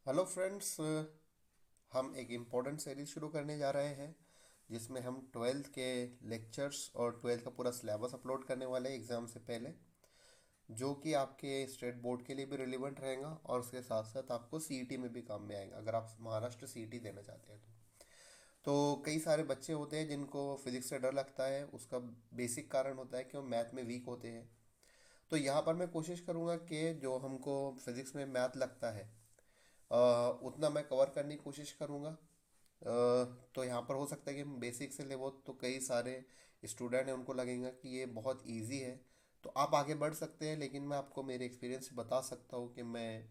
Hello friends, हम एक important series शुरू करने जा रहे हैं जिसमें हम ट्वेल्थ के लेक्चर्स और ट्वेल्थ का पूरा सिलेबस अपलोड करने वाले हैं एग्ज़ाम से पहले, जो कि आपके स्टेट बोर्ड के लिए भी रिलेवेंट रहेगा और उसके साथ साथ आपको सीईटी में भी काम में आएगा अगर आप महाराष्ट्र सीईटी देना चाहते हैं तो कई सारे बच्चे होते हैं जिनको फिजिक्स से डर लगता है। उसका बेसिक कारण होता है कि वो मैथ में वीक होते हैं। तो यहाँ पर मैं कोशिश करूँगा कि जो हमको फिजिक्स में मैथ लगता है अ, उतना मैं कवर करने की कोशिश करूँगा। तो यहाँ पर हो सकता है कि हम बेसिक से ले वो तो कई सारे स्टूडेंट हैं उनको लगेगा कि ये बहुत इजी है, तो आप आगे बढ़ सकते हैं। लेकिन मैं आपको मेरे एक्सपीरियंस से बता सकता हूँ कि मैं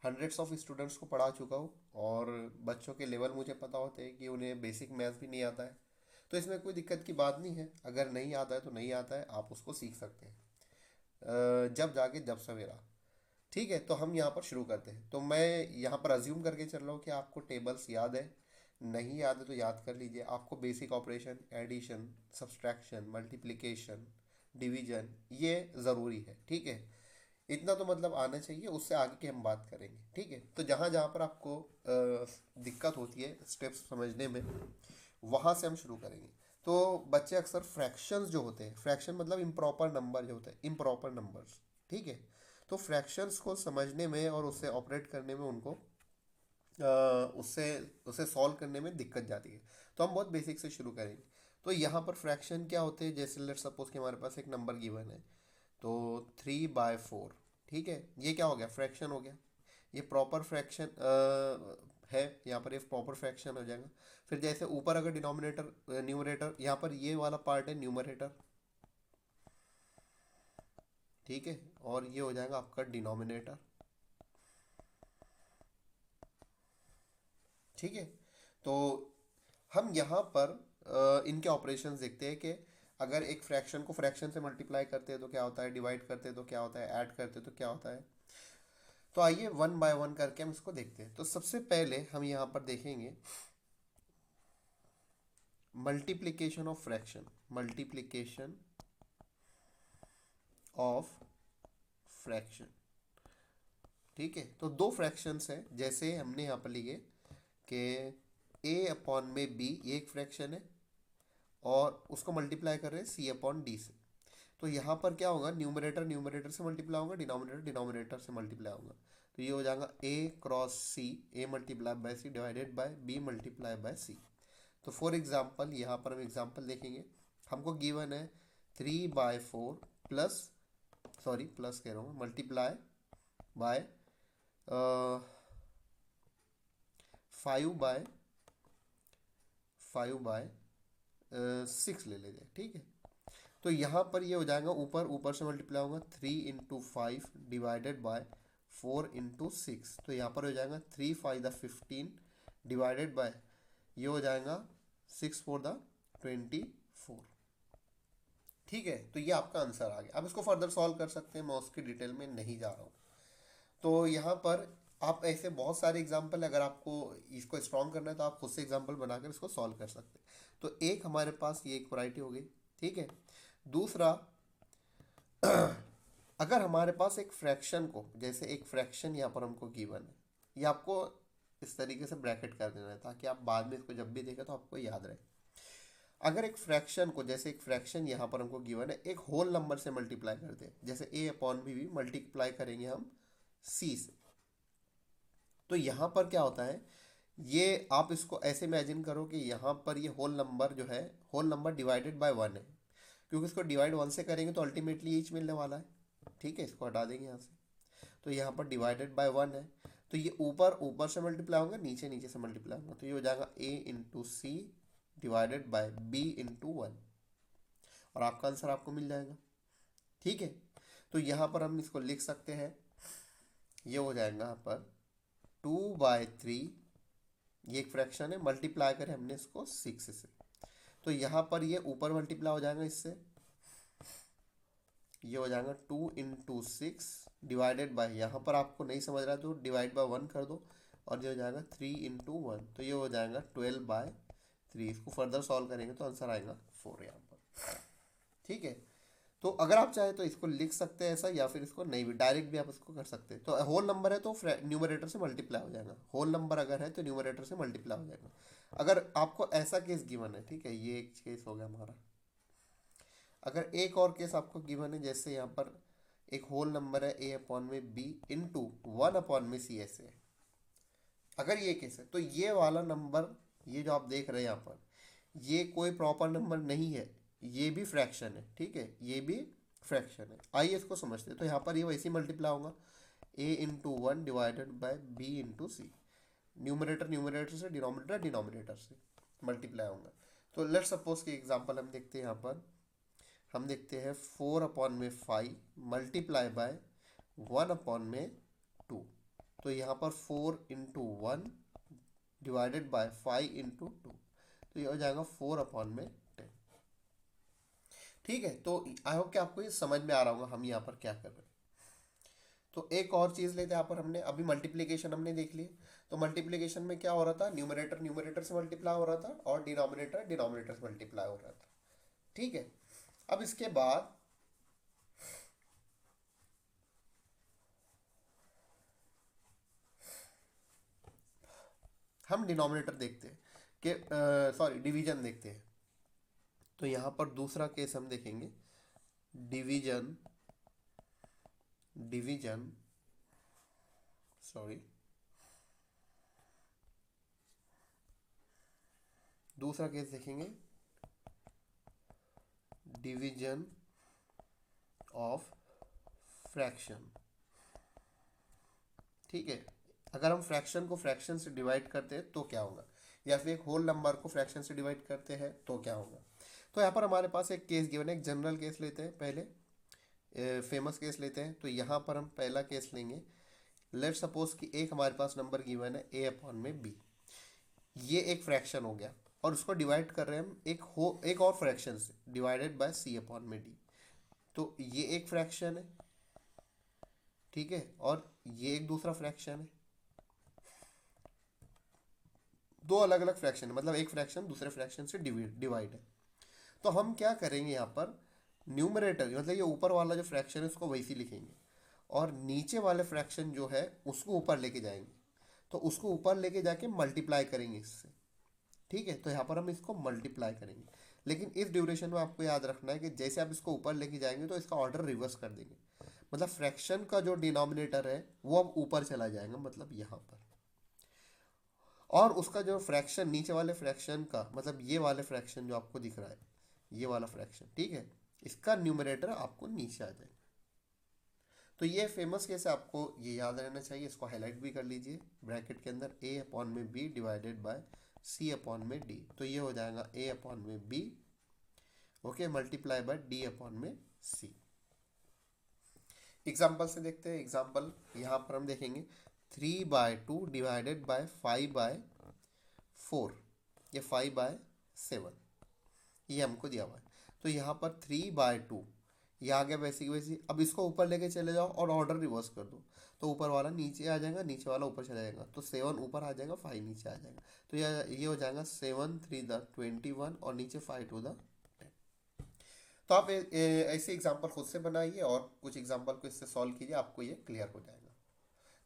हंड्रेड्स ऑफ स्टूडेंट्स को पढ़ा चुका हूँ और बच्चों के लेवल मुझे पता होते हैं कि उन्हें बेसिक मैथ्स भी नहीं आता है। तो इसमें कोई दिक्कत की बात नहीं है, अगर नहीं आता है तो नहीं आता है, आप उसको सीख सकते हैं। जब जाके जब सवेरा। ठीक है, तो हम यहाँ पर शुरू करते हैं। तो मैं यहाँ पर अज्यूम करके चल रहा हूँ कि आपको टेबल्स याद है। नहीं याद है तो याद कर लीजिए। आपको basic operation, addition, subtraction, multiplication, division, ये ज़रूरी है। ठीक है, इतना तो मतलब आना चाहिए। उससे आगे की हम बात करेंगे। ठीक है, तो जहाँ जहाँ पर आपको दिक्कत होती है स्टेप्स समझने में, वहाँ से हम शुरू करेंगे। तो बच्चे अक्सर फ्रैक्शंस जो होते हैं, फ्रैक्शन मतलब इम्प्रॉपर नंबर जो होते हैं, इम्प्रॉपर नंबर्स। ठीक है, तो फ्रैक्शंस को समझने में और उससे ऑपरेट करने में उनको उससे उसे सॉल्व करने में दिक्कत जाती है। तो हम बहुत बेसिक से शुरू करेंगे। तो यहाँ पर फ्रैक्शन क्या होते हैं, जैसे लेट सपोज कि हमारे पास एक नंबर गिवन है, तो 3/4। ठीक है, ये क्या हो गया, फ्रैक्शन हो गया। ये प्रॉपर फ्रैक्शन है, यहाँ पर ये प्रॉपर फ्रैक्शन हो जाएगा। फिर जैसे ऊपर अगर डिनोमिनेटर न्यूमरेटर, यहाँ पर ये वाला पार्ट है न्यूमरेटर। ठीक है, और ये हो जाएगा आपका डिनोमिनेटर। ठीक है, तो हम यहाँ पर इनके ऑपरेशंस देखते हैं कि अगर एक फ्रैक्शन को फ्रैक्शन से मल्टीप्लाई करते हैं तो क्या होता है, डिवाइड करते हैं तो क्या होता है, ऐड करते हैं तो क्या होता है। तो आइए वन बाय वन करके हम इसको देखते हैं। तो सबसे पहले हम यहाँ पर देखेंगे multiplication of fraction, multiplication of fraction. ठीक है, तो दो फ्रैक्शंस है जैसे हमने यहाँ पर लिए कि ए अपॉन में बी, ये एक फ्रैक्शन है और उसको मल्टीप्लाई कर रहे हैं सी अपॉन डी से। तो यहाँ पर क्या होगा, न्यूमरेटर न्यूमरेटर से मल्टीप्लाई होगा, डिनोमिनेटर डिनोमिनेटर से मल्टीप्लाई होगा। तो ये हो जाएगा A cross C, A multiply by C divided by B multiply by C. तो फॉर एग्जाम्पल यहाँ पर हम एग्जाम्पल देखेंगे। हमको गिवन है 3/4 प्लस, सॉरी प्लस कह रहा हूँ, मल्टीप्लाई बाय 5/6 ले लेते हैं। ठीक है, तो यहाँ पर ये हो जाएगा, ऊपर ऊपर से मल्टीप्लाई होगा 3 × 5 डिवाइडेड बाय 4 × 6। तो यहाँ पर हो जाएगा 3×5 = 15 डिवाइडेड बाय, ये हो जाएगा 6×4 = 24। ठीक है, तो ये आपका आंसर आ गया। अब इसको फर्दर सॉल्व कर सकते हैं, मैं उसकी डिटेल में नहीं जा रहा हूँ। तो यहाँ पर आप ऐसे बहुत सारे एग्जाम्पल, अगर आपको इसको स्ट्रॉन्ग करना है तो आप खुद से एग्जाम्पल बनाकर इसको सॉल्व कर सकते हैं। तो एक हमारे पास ये एक वैरायटी हो गई। ठीक है, दूसरा, अगर हमारे पास एक फ्रैक्शन को, जैसे एक फ्रैक्शन यहाँ पर हमको गिवन है, ये आपको इस तरीके से ब्रैकेट कर देना है ताकि आप बाद में इसको जब भी देखें तो आपको याद रहे। अगर एक फ्रैक्शन को, जैसे एक फ्रैक्शन यहाँ पर हमको गिवन है, एक होल नंबर से मल्टीप्लाई करते हैं, जैसे ए अपॉन बी भी मल्टीप्लाई करेंगे हम सी से। तो यहाँ पर क्या होता है, ये आप इसको ऐसे इमेजिन करो कि यहाँ पर ये होल नंबर जो है, होल नंबर डिवाइडेड बाय 1 है, क्योंकि इसको डिवाइड 1 से करेंगे तो अल्टीमेटली ईच मिलने वाला है। ठीक है, इसको हटा देंगे यहाँ से। तो यहाँ पर डिवाइडेड बाय 1 है, तो ये ऊपर ऊपर से मल्टीप्लाई होगा, नीचे नीचे से मल्टीप्लाई होगा। तो ये हो जाएगा a × c divided by b × 1, और आपका आंसर आपको मिल जाएगा। ठीक है, तो यहाँ पर हम इसको लिख सकते हैं, ये हो जाएगा यहाँ पर 2/3, ये एक फ्रैक्शन है, मल्टीप्लाई करें हमने इसको 6 से। तो यहाँ पर ये ऊपर मल्टीप्लाई हो जाएगा इससे, ये हो जाएगा 2 × 6 डिवाइडेड बाय, यहाँ पर आपको नहीं समझ रहा है तो डिवाइड बाय 1 कर दो, और ये हो जाएगा 3 × 1, तो ये हो जाएगा 12/3। इसको फर्दर सॉल्व करेंगे तो आंसर आएगा 4 यहाँ पर। ठीक है, तो अगर आप चाहे तो इसको लिख सकते हैं ऐसा, या फिर इसको नहीं भी डायरेक्ट भी आप इसको कर सकते हैं। तो होल नंबर है तो न्यूमरेटर से मल्टीप्लाई हो जाएगा, होल नंबर अगर है तो न्यूमरेटर से मल्टीप्लाई हो जाएगा। अगर आपको ऐसा केस गिवन है, ठीक है, ये एक केस हो गया हमारा। अगर एक और केस आपको गिवन है, जैसे यहाँ पर एक होल नंबर है a अपॉन में b इंटू 1 अपॉन में c ऐसे है, अगर ये केस है तो ये वाला नंबर, ये जो आप देख रहे हैं यहाँ पर, ये कोई प्रॉपर नंबर नहीं है, ये भी फ्रैक्शन है, ठीक है, ये भी फ्रैक्शन है। आइए इसको समझते हैं। तो यहाँ पर ये वैसे ही मल्टीप्लाई होगा, a into 1 divided by b into C. Numerator numerator से, डिनोमिनेटर डिनोमिनेटर से मल्टीप्लाई होगा। तो लेट सपोज की एग्जांपल हम देखते हैं। यहाँ पर हम देखते हैं 4 अपॉन में 5 मल्टीप्लाई बाय 1 अपॉन में 2। तो यहाँ पर 4 इंटू 1 डिवाइडेड बाय 5 इंटू 2, तो ये हो जाएगा 4 अपॉन में 10। ठीक है, तो आई होप कि आपको ये समझ में आ रहा होगा हम यहाँ पर क्या कर रहे हैं। तो एक और चीज़ लेते हैं। यहाँ पर हमने अभी मल्टीप्लिकेशन हमने देख ली। तो मल्टीप्लिकेशन में क्या हो रहा था, न्यूमरेटर न्यूमरेटर से मल्टीप्लाई हो रहा था और डिनोमिनेटर डिनोमिनेटर से मल्टीप्लाई हो रहा था। ठीक है, अब इसके बाद हम डिनोमिनेटर देखते हैं कि सॉरी डिवीजन देखते हैं। तो यहाँ पर दूसरा केस हम देखेंगे, डिवीजन डिवीजन सॉरी दूसरा केस देखेंगे, डिवीजन ऑफ फ्रैक्शन। ठीक है, अगर हम फ्रैक्शन को फ्रैक्शन से डिवाइड करते हैं तो क्या होगा, या फिर एक होल नंबर को फ्रैक्शन से डिवाइड करते हैं तो क्या होगा। तो यहाँ पर हमारे पास एक केस गिवन है, एक जनरल केस लेते हैं, पहले फेमस केस लेते हैं। तो यहाँ पर हम पहला केस लेंगे। लेट सपोज कि एक हमारे पास नंबर गिवन है a अपॉन में b, ये एक फ्रैक्शन हो गया और उसको डिवाइड कर रहे हैं हम एक और फ्रैक्शन से, डिवाइडेड बाय c अपॉन में d। तो ये एक फ्रैक्शन है, ठीक है, और ये एक दूसरा फ्रैक्शन है। दो अलग अलग फ्रैक्शन है, मतलब एक फ्रैक्शन दूसरे फ्रैक्शन से डिवाइड है। तो हम क्या करेंगे, यहाँ पर न्यूमरेटर मतलब ये ऊपर वाला जो फ्रैक्शन है उसको वैसे लिखेंगे, और नीचे वाले फ्रैक्शन जो है उसको ऊपर लेके जाएंगे। तो उसको ऊपर लेके जाके मल्टीप्लाई करेंगे इससे। ठीक है, तो यहाँ पर हम इसको मल्टीप्लाई करेंगे, लेकिन इस ड्यूरेशन में आपको याद रखना है कि जैसे आप इसको ऊपर लेके जाएंगे तो इसका ऑर्डर रिवर्स कर देंगे। मतलब फ्रैक्शन का जो डिनोमिनेटर है वो अब ऊपर चला जाएगा, मतलब यहाँ पर, और उसका जो फ्रैक्शन नीचे वाले फ्रैक्शन का, मतलब ये वाले फ्रैक्शन जो आपको दिख रहा है, ये वाला फ्रैक्शन, ठीक है, इसका न्यूमरेटर आपको नीचे आ जाएगा। तो ये फेमस केस है, आपको ये याद रहना चाहिए, इसको हाईलाइट भी कर लीजिए ब्रैकेट के अंदर, a अपॉन में b divided by c upon में d। तो ये हो जाएगा a अपॉन में b, okay, multiply by d upon में c। एग्जाम्पल से देखते हैं। एग्जाम्पल यहाँ पर हम देखेंगे 3/2 डिवाइडेड बाय 5/4, ये 5/7, ये हमको दिया हुआ है। तो यहाँ पर 3/2 ये आ गया वैसे की वैसे। अब इसको ऊपर लेके चले जाओ और ऑर्डर रिवर्स कर दो, तो ऊपर वाला नीचे आ जाएगा, नीचे वाला ऊपर चला जाएगा। तो 7 ऊपर आ जाएगा, 5 नीचे आ जाएगा। तो ये हो जाएगा 7 3 द 21 और नीचे 5 2 द 10। तो आप ऐसे एग्जाम्पल खुद से बनाइए और कुछ एग्जाम्पल को इससे सॉल्व कीजिए, आपको ये क्लियर हो जाएगा।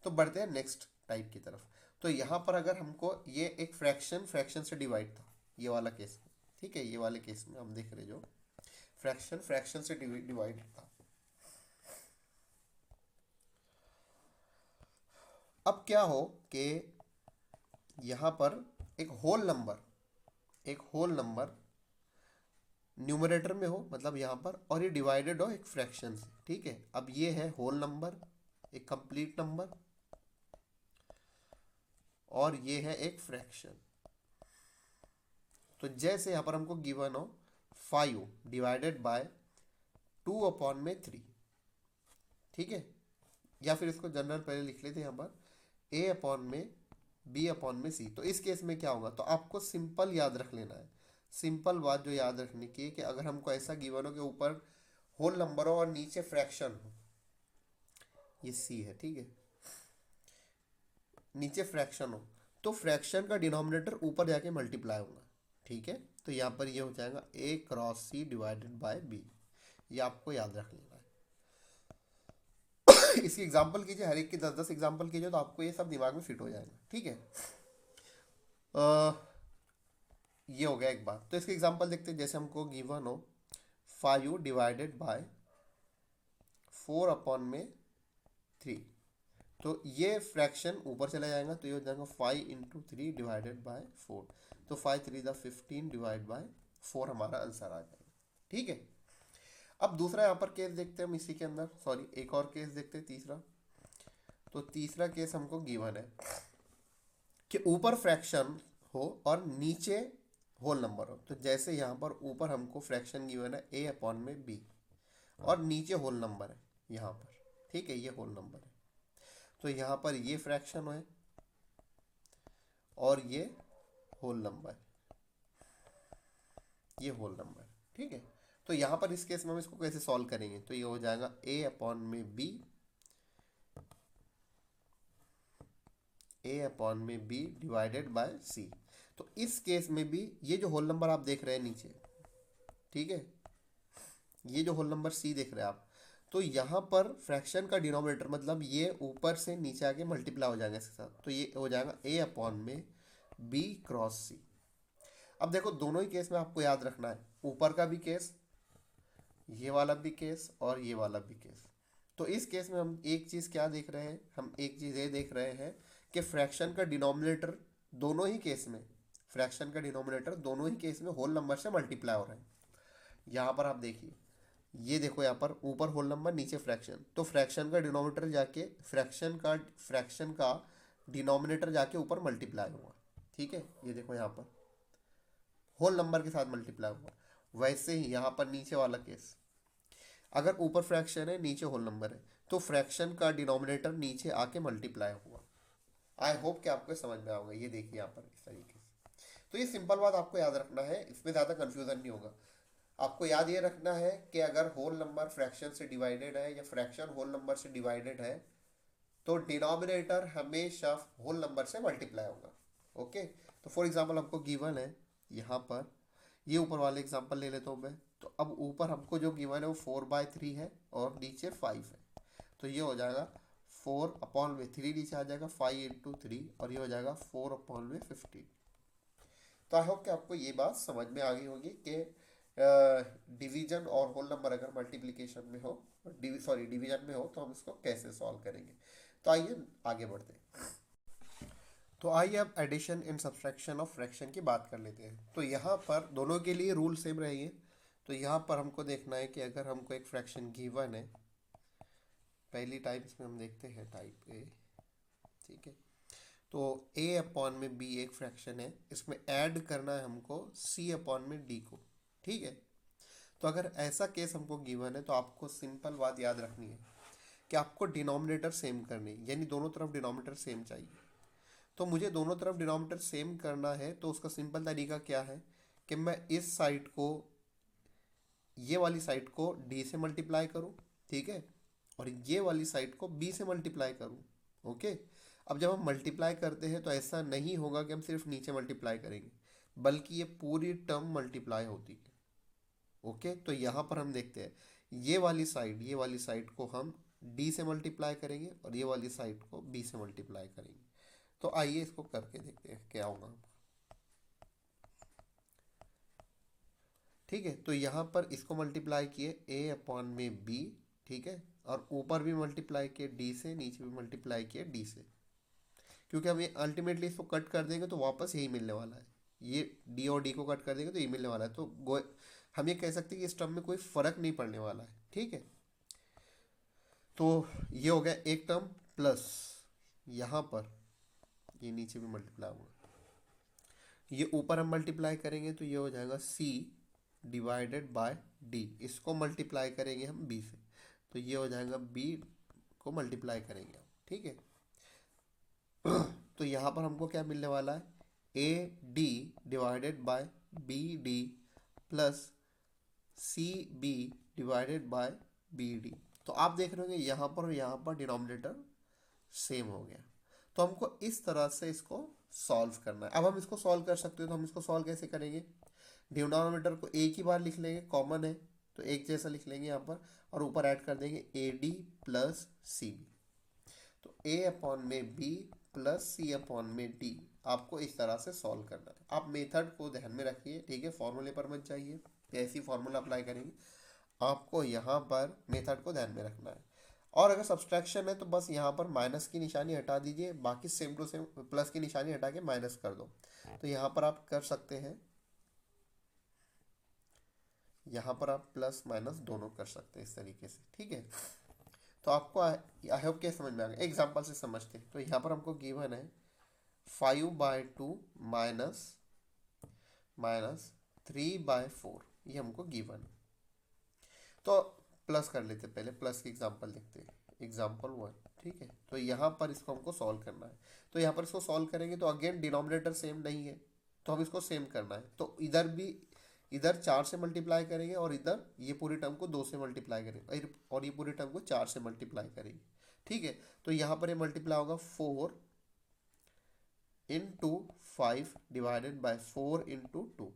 तो बढ़ते हैं नेक्स्ट टाइप की तरफ। तो यहाँ पर अगर हमको ये एक फ्रैक्शन फ्रैक्शन से डिवाइड था, ये वाला केस, ठीक है, ये वाले केस में हम देख रहे जो फ्रैक्शन फ्रैक्शन से डिवाइड था। अब क्या हो कि यहाँ पर एक होल नंबर न्यूमरेटर में हो, मतलब यहाँ पर, और ये डिवाइडेड हो एक फ्रैक्शन से। ठीक है, अब ये है होल नंबर, एक कंप्लीट नंबर, और ये है एक फ्रैक्शन। तो जैसे यहाँ पर हमको गिवन हो 5 डिवाइडेड बाय 2 अपॉन में 3, ठीक है, या फिर इसको जनरल पहले लिख लेते हैं यहाँ पर a अपॉन में b अपॉन में c। तो इस केस में क्या होगा, तो आपको सिंपल याद रख लेना है। सिंपल बात जो याद रखने की है कि अगर हमको ऐसा गिवन हो कि ऊपर होल नंबर हो और नीचे फ्रैक्शन हो, ये c है, ठीक है, नीचे फ्रैक्शन हो, तो फ्रैक्शन का डिनोमिनेटर ऊपर जाके मल्टीप्लाई होगा। ठीक है, तो यहाँ पर ये हो जाएगा a cross c divided by b, ये आपको याद रख लेना है। इसकी एग्जाम्पल कीजिए, हर एक की 10-10 एग्जाम्पल कीजिए, तो आपको ये सब दिमाग में फिट हो जाएगा। ठीक है, ये हो गया एक बात। तो इसके एग्जाम्पल देखते हैं। जैसे हमको गिवन हो 5 डिवाइडेड बाय 4 अपॉन में 3, तो ये फ्रैक्शन ऊपर चला जाएगा, तो ये हो जाएगा 5 इंटू 3 डिवाइडेड बाय 4। तो 5×3 = 15 डिवाइड बाय 4 हमारा आंसर आ जाएगा। ठीक है, अब दूसरा यहाँ पर केस देखते हैं हम इसी के अंदर, सॉरी एक और केस देखते हैं, तीसरा। तो तीसरा केस हमको गिवन है कि ऊपर फ्रैक्शन हो और नीचे होल नंबर हो। तो जैसे यहाँ पर ऊपर हमको फ्रैक्शन गिवन है a अपॉन में b, और नीचे होल नंबर है यहाँ पर। ठीक है, ये होल नंबर है। तो यहाँ पर ये फ्रैक्शन है और ये होल नंबर, ये होल नंबर। ठीक है, तो यहाँ पर इस केस में हम इसको कैसे सॉल्व करेंगे? तो ये हो जाएगा a अपॉन में b, a अपॉन में b डिवाइडेड बाय c। तो इस केस में भी ये जो होल नंबर आप देख रहे हैं नीचे, ठीक है, ये जो होल नंबर c देख रहे हैं आप, तो यहाँ पर फ्रैक्शन का डिनोमिनेटर मतलब ये ऊपर से नीचे आके मल्टीप्लाई हो जाएगा इसके साथ। तो ये हो जाएगा a अपॉन में b क्रॉस c। अब देखो दोनों ही केस में आपको याद रखना है, ऊपर का भी केस, ये वाला भी केस और ये वाला भी केस। तो इस केस में हम एक चीज़ क्या देख रहे हैं? हम एक चीज़ ये देख रहे हैं कि फ्रैक्शन का डिनोमिनेटर दोनों ही केस में, फ्रैक्शन का डिनोमिनेटर दोनों ही केस में होल नंबर से मल्टीप्लाई हो रहा है। यहाँ पर आप देखिए, ये देखो यहाँ पर ऊपर होल नंबर नीचे फ्रैक्शन, तो फ्रैक्शन का डिनोमिनेटर जाके फ्रैक्शन का डिनोमिनेटर जाके ऊपर मल्टीप्लाई हुआ। ठीक है, ये देखो यहाँ पर होल नंबर के साथ मल्टीप्लाई हुआ। वैसे ही यहाँ पर नीचे वाला केस, अगर ऊपर फ्रैक्शन है नीचे होल नंबर है, तो फ्रैक्शन का डिनोमिनेटर नीचे आके मल्टीप्लाई हुआ। आई होप कि आपको समझ में आएगा। ये देखिए यहाँ पर इस तरीके से। तो ये सिंपल बात आपको याद रखना है, इसमें ज़्यादा कन्फ्यूजन नहीं होगा। आपको याद ये रखना है कि अगर होल नंबर फ्रैक्शन से डिवाइडेड है या फ्रैक्शन होल नंबर से डिवाइडेड है, तो डिनोमिनेटर हमेशा होल नंबर से मल्टीप्लाई होगा। ओके, तो फॉर एग्जांपल हमको गिवन है यहाँ पर, ये ऊपर वाले एग्जांपल ले लेता हूँ मैं। तो अब ऊपर हमको जो गिवन है वो 4/3 है और नीचे 5 है। तो ये हो जाएगा 4 अपॉन में 3 नीचे आ जाएगा 5 इंटू 3, और ये हो जाएगा 4 अपॉन में 15। तो आई होप कि आपको ये बात समझ में आ गई होगी कि डिवीजन और होल नंबर अगर मल्टीप्लिकेशन में हो, सॉरी डिवीजन में हो, तो हम इसको कैसे सॉल्व करेंगे। तो आइए आगे बढ़ते हैं। तो आइए अब addition and subtraction of fraction की बात कर लेते हैं। तो यहाँ पर दोनों के लिए रूल सेम रहेंगे। तो यहाँ पर हमको देखना है कि अगर हमको एक फ्रैक्शन गिवन है, पहली टाइप इसमें हम देखते हैं टाइप ए। ठीक है, तो a अपॉन में b एक फ्रैक्शन है, इसमें ऐड करना है हमको c अपॉन में d को। ठीक है, तो अगर ऐसा केस हमको गिवन है तो आपको सिंपल बात याद रखनी है कि आपको डिनोमिनेटर सेम करनी है, यानी दोनों तरफ डिनोमिनेटर सेम चाहिए। तो मुझे दोनों तरफ डिनोमिनेटर सेम करना है, तो उसका सिंपल तरीका क्या है कि मैं इस साइड को, ये वाली साइड को d से मल्टीप्लाई करूं, ठीक है, और ये वाली साइड को b से मल्टीप्लाई करूं। ओके, अब जब हम मल्टीप्लाई करते हैं तो ऐसा नहीं होगा कि हम सिर्फ नीचे मल्टीप्लाई करेंगे, बल्कि ये पूरी टर्म मल्टीप्लाई होती है। ओके, तो यहाँ पर हम देखते हैं ये वाली साइड को हम d से मल्टीप्लाई करेंगे और ये वाली साइड को b से मल्टीप्लाई करेंगे। तो आइए इसको करके देखते हैं क्या होगा। ठीक है, तो यहाँ पर इसको मल्टीप्लाई किए a अपॉन में b, ठीक है, और ऊपर भी मल्टीप्लाई किए d से, नीचे भी मल्टीप्लाई किए d से, क्योंकि हम ये अल्टीमेटली इसको कट कर देंगे तो वापस यही मिलने वाला है। ये d और d को कट कर देंगे तो ये मिलने वाला है। तो हम ये कह सकते हैं कि इस टर्म में कोई फर्क नहीं पड़ने वाला है। ठीक है, तो ये हो गया एक टर्म, प्लस यहाँ पर ये नीचे भी मल्टीप्लाई होगा, ये ऊपर हम मल्टीप्लाई करेंगे तो ये हो जाएगा c डिवाइडेड बाय d, इसको मल्टीप्लाई करेंगे हम b से, तो ये हो जाएगा b को मल्टीप्लाई करेंगे हम। ठीक है, तो यहाँ पर हमको क्या मिलने वाला है, A D divided by B D plus C B divided by B D. तो आप देख रहे होंगे यहाँ पर और यहाँ पर डिनोमिनेटर सेम हो गया। तो हमको इस तरह से इसको सॉल्व करना है। अब हम इसको सॉल्व कर सकते हैं, तो हम इसको सॉल्व कैसे करेंगे? डिनोमिनेटर को एक ही बार लिख लेंगे, कॉमन है, तो एक जैसा लिख लेंगे यहाँ पर, और ऊपर ऐड कर देंगे A D plus C B. तो ए अपॉन में बी प्लस सी अपॉन में डी आपको इस तरह से सॉल्व करना है। आप मेथड को ध्यान में रखिए, ठीक है, फॉर्मूले पर मत जाइए, ऐसी फॉर्मूला अप्लाई करेंगे। आपको यहाँ पर मेथड को ध्यान में रखना है। और अगर सब्सट्रैक्शन है तो बस यहाँ पर माइनस की निशानी हटा दीजिए, बाकी सेम टू सेम प्लस की निशानी हटा के माइनस कर दो। तो यहाँ पर आप कर सकते हैं, यहाँ पर आप प्लस माइनस दोनों कर सकते हैं इस तरीके से, ठीक है। तो आपको आई होप क्या समझ में आ गया, एग्जाम्पल से समझते हैं। तो यहाँ पर हमको गिवन है 5/2 माइनस माइनस 3/4, ये हमको गिवन है। तो प्लस कर लेते हैं, पहले प्लस की एग्जांपल देखते हैं, एग्जांपल 1, ठीक है। तो यहाँ पर इसको हमको सॉल्व करना है। तो यहाँ पर इसको सॉल्व करेंगे तो अगेन डिनोमिनेटर सेम नहीं है, तो हम इसको सेम करना है। तो इधर भी, इधर 4 से मल्टीप्लाई करेंगे और इधर ये पूरी टर्म को 2 से मल्टीप्लाई करेंगे और ये पूरी टर्म को 4 से मल्टीप्लाई करेंगे, ठीक है। तो यहाँ पर ये मल्टीप्लाई होगा 4 into 5 divided by 4 into 2,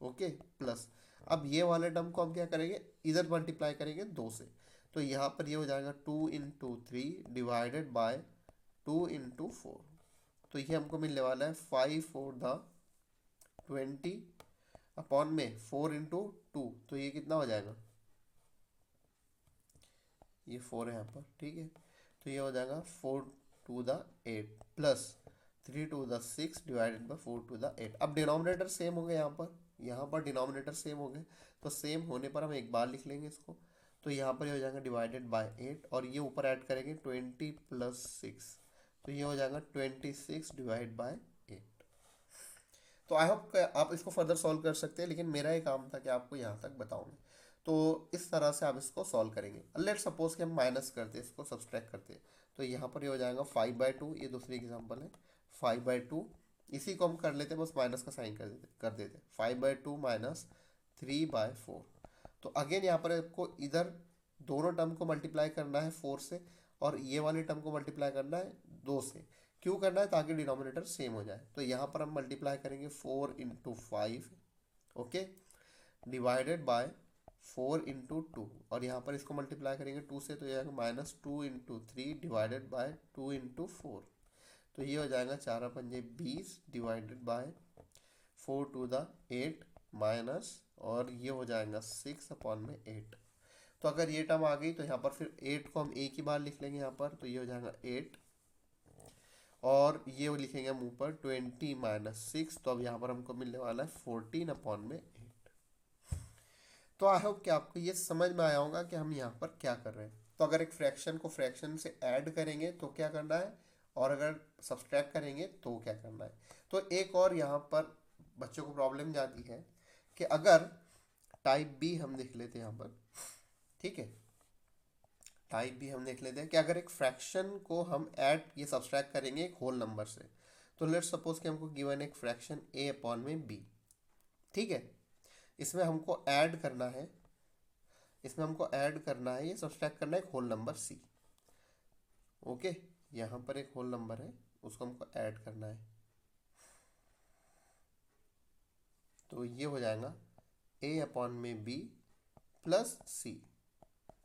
okay, plus. अब ये वाले टर्म को हम क्या करेंगे, इधर मल्टीप्लाई करेंगे 2 से। तो यहाँ पर ये हो जाएगा 2 इंटू 3 डिवाइडेड बाय 2 इंटू 4। तो ये हमको मिलने वाला है 5/4 अपॉन में 4 इंटू 2। तो ये कितना हो जाएगा, ये 4 है यहाँ पर, ठीक है। तो ये हो जाएगा 4/8 प्लस 3/6 डिवाइडेड बाई 4/8। अब डिनोमिनेटर सेम हो गए, यहाँ पर डिनोमिनेटर सेम हो गए। तो सेम होने पर हम एक बार लिख लेंगे इसको। तो यहाँ पर ये हो जाएगा डिवाइडेड बाय 8, और ये ऊपर ऐड करेंगे 20 प्लस 6। तो ये हो जाएगा 26 डिवाइड बाय 8। तो आई होप आप इसको फर्दर सॉल्व कर सकते हैं, लेकिन मेरा ये काम था कि आपको यहाँ तक बताऊँ। तो इस तरह से आप इसको सॉल्व करेंगे। लेट सपोज कि हम माइनस करते हैं, इसको सब्सट्रैक्ट करते हैं। तो यहाँ पर ये हो जाएगा 5/2, ये दूसरी एग्जांपल है 5/2। इसी को हम कर लेते हैं, बस माइनस का साइन कर देते 5/2 माइनस 3/4। तो अगेन यहाँ पर आपको इधर दोनों टर्म को मल्टीप्लाई करना है 4 से, और ये वाले टर्म को मल्टीप्लाई करना है 2 से। क्यों करना है, ताकि डिनोमिनेटर सेम हो जाए। तो यहाँ पर हम मल्टीप्लाई करेंगे 4 into 5, okay, divided by 4 into 2, और यहाँ पर इसको मल्टीप्लाई करेंगे 2 से। तो ये आएगा minus 2 into 3 divided by 2 into 4। तो ये हो जाएगा 4×5 = 20 डिवाइडेड बाय 4/8 माइनस, और ये हो जाएगा 6/8। तो अगर ये टर्म आ गई तो यहाँ पर फिर 8 को हम एक ही बार लिख लेंगे यहाँ पर। तो ये हो जाएगा 8, और ये लिखेंगे हम ऊपर 20 माइनस 6। तो अब यहाँ पर हमको मिलने वाला है 14/8। तो आई होप कि आपको ये समझ में आया होगा कि हम यहाँ पर क्या कर रहे हैं। तो अगर एक फ्रैक्शन को फ्रैक्शन से ऐड करेंगे तो क्या करना है, और अगर सब्सट्रैक्ट करेंगे तो क्या करना है। तो एक और यहाँ पर बच्चों को प्रॉब्लम जाती है कि अगर टाइप बी हम देख लेते हैं यहाँ पर, ठीक है, टाइप बी हम देख लेते हैं कि अगर एक फ्रैक्शन को हम ऐड ये सब्सट्रैक्ट करेंगे एक होल नंबर से। तो लेट्स सपोज कि हमको गिवन एक फ्रैक्शन ए अपॉन में बी, ठीक है। इसमें हमको ऐड करना है, ये सब्सट्रैक्ट करना है एक होल नंबर सी, ओके। यहाँ पर एक होल नंबर है, उसको हमको ऐड करना है। तो ये हो जाएगा ए अपॉन में बी प्लस सी।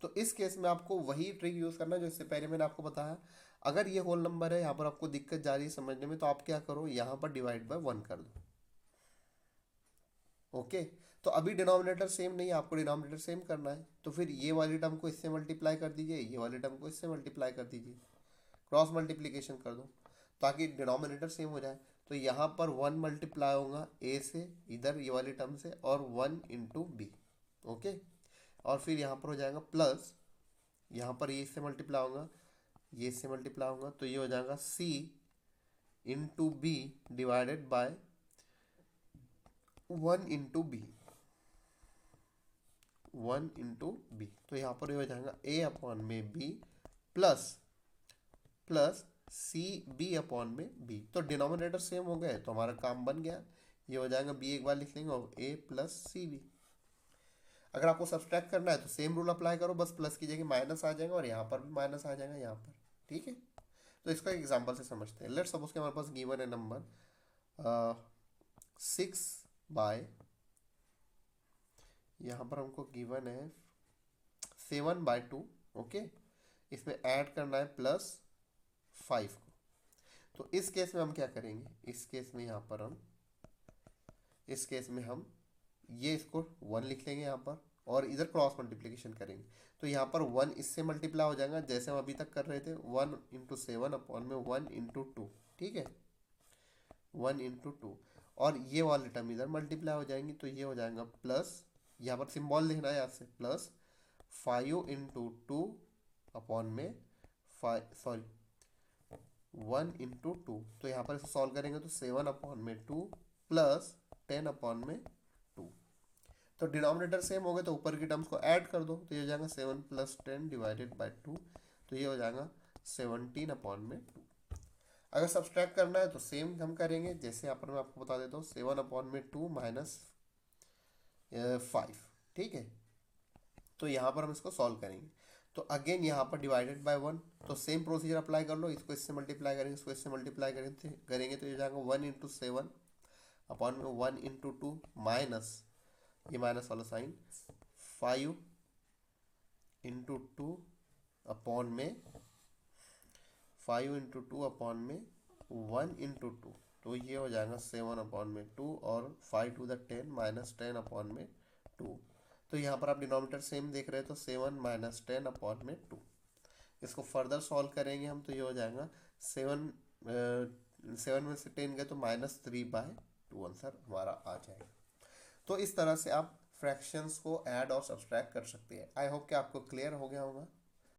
तो इस केस में आपको वही ट्रिक यूज़ करना है जो इससे पहले मैंने आपको बताया। अगर ये होल नंबर है, यहाँ पर आपको दिक्कत जा रही है समझने में, तो आप क्या करो, यहाँ पर डिवाइड बाय 1 कर दो, ओके। तो अभी डिनोमिनेटर सेम नहीं है, आपको डिनोमिनेटर सेम करना है। तो फिर ये वाली टर्म को इससे मल्टीप्लाई कर दीजिए, ये वाली टर्म को इससे मल्टीप्लाई कर दीजिए, क्रॉस मल्टीप्लिकेशन कर दो ताकि डिनोमिनेटर सेम हो जाए। तो यहाँ पर 1 मल्टीप्लाई होगा ए से, इधर ये वाली टर्म से, और 1 इंटू बी, ओके। और फिर यहाँ पर हो जाएगा प्लस, यहाँ पर ये इससे मल्टीप्लाई होगा, ये इससे मल्टीप्लाई होगा। तो ये हो जाएगा C into B divided by 1 into B, 1 into B. तो यहाँ पर ये हो जाएगा ए अपॉन में B plus C B upon में बी। तो डिनोमिनेटर सेम हो गए तो हमारा काम बन गया। ये हो जाएगा बी एक बार लिख लेंगे और ए प्लस सी बी। अगर आपको सब्सट्रैक्ट करना है तो सेम रूल अप्लाई करो, बस प्लस की जगह माइनस आ जाएगा, और यहाँ पर भी माइनस आ जाएगा यहाँ पर, ठीक है। तो इसका एक एग्जाम्पल से समझते हैं। लेट्स सपोज कि हमारे पास गिवन है नंबर 6/8 यहाँ पर हमको गिवन है 7/2। ओके, इसमें ऐड करना है +5 को। तो इस केस में हम क्या करेंगे, इस केस में यहाँ पर हम इस केस में हम ये इसको 1 लिख लेंगे यहाँ पर, और इधर क्रॉस मल्टीप्लिकेशन करेंगे। तो यहाँ पर 1 इससे मल्टीप्लाई हो जाएगा जैसे हम अभी तक कर रहे थे, 1 × 7/2। ठीक है, 1 × 2, और ये वाले टर्म इधर मल्टीप्लाई हो जाएंगी, तो ये हो जाएगा प्लस, यहाँ पर सिंबल लिखना है यहाँ से, +5 × 2/5, सॉरी 1 × 2। तो यहाँ पर इसे सॉल्व करेंगे तो 7/2 प्लस 10/2। तो डिनोमिनेटर सेम हो गए तो ऊपर की टर्म्स को ऐड कर दो, तो ये हो जाएगा 7 + 10 / 2, तो ये हो जाएगा 17/2। अगर सब्सट्रैक्ट करना है तो सेम हम करेंगे, जैसे यहाँ पर मैं आपको बता देता हूँ, 7/2 - 5। ठीक है, तो यहाँ पर हम इसको सॉल्व करेंगे। तो अगेन यहाँ पर डिवाइडेड बाय 1, तो सेम प्रोसीजर अप्लाई कर लो, इसको इससे मल्टीप्लाई करेंगे, इसको इससे मल्टीप्लाई करेंगे तो ये जाएगा 1 × 7/1 × 2 माइनस, ये माइनस वाला साइन, 5 × 2 तो ये हो जाएगा 7/2, और 5 × 10 - 10/2। तो यहाँ पर आप डिनोमिनेटर सेम देख रहे हो, तो 7 - 10/2। इसको फर्दर सॉल्व करेंगे हम, तो ये हो जाएगा 7 में से 10 गए तो -3/2 आंसर हमारा आ जाएगा। तो इस तरह से आप फ्रैक्शंस को ऐड और सब्सट्रैक्ट कर सकते हैं। आई होप कि आपको क्लियर हो गया होगा।